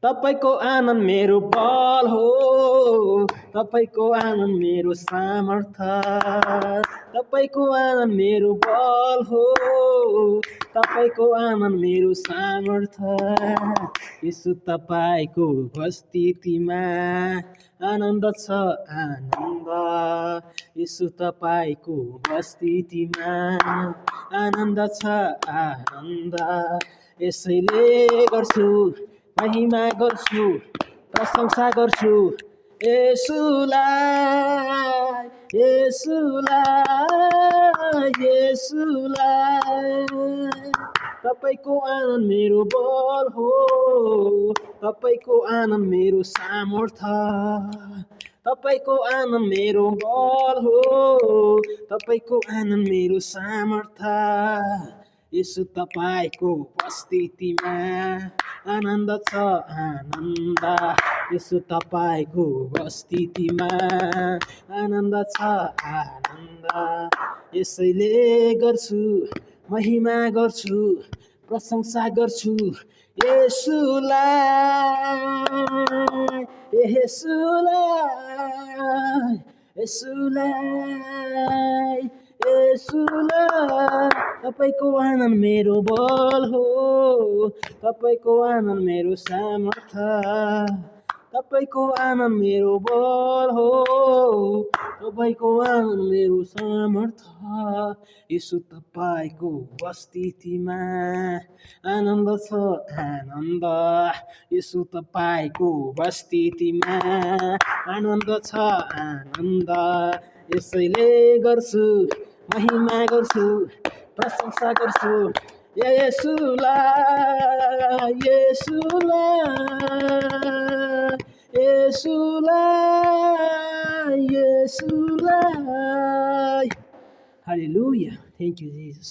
तपाईको आनन्द मेरो बल हो, तपाईको आनन्द मेरो सामर्थ, तपाईको आनन्द मेरो बल हो, तपाईको आनन्द मेरो सामर्थ। यसो तपाईको उपस्थितिमा आनन्द छ आनन्द, यसो तपाईको उपस्थितिमा आनन्द छ आनन्द। यसैले गर्छु महिमा गर्छु प्रशंसा गर्छु येशूलाई, येशूलाई, येशूलाई। तपाईको आनन्द मेरो बल हो, तपाईको आनन्द मेरो सामर्थ, तपाईको आनन्द मेरो बल हो, तपाईको आनन्द मेरो सामर्थ। यसो तपाईको उपस्थितिमा आनन्द छ आनन्द, यसो तपाईको उपस्थितिमा आनन्द छ आनन्द। यसैले गर्छु महिमा गर्छु प्रशंसा गर्छु येशूलाई, येशूलाई, येशूलाई, येशूलाई। तपाईको आनन्द मेरो बल हो, तपाईको आनन्द मेरो सामर्थ, तपाईको आनन्द मेरो बल हो, तपाईको आनन्द मेरो सामर्थ। यसो तपाईको उपस्थितिमा आनन्द छ आनन्द, यसो तपाईको उपस्थितिमा आनन्द छ आनन्द। यसैले गर्छु महिमा गर्छु प्रशंसा गर्छु येशूलाई, येशूलाई, येशूलाई, येशूलाई। Hallelujah. Thank you, Jesus.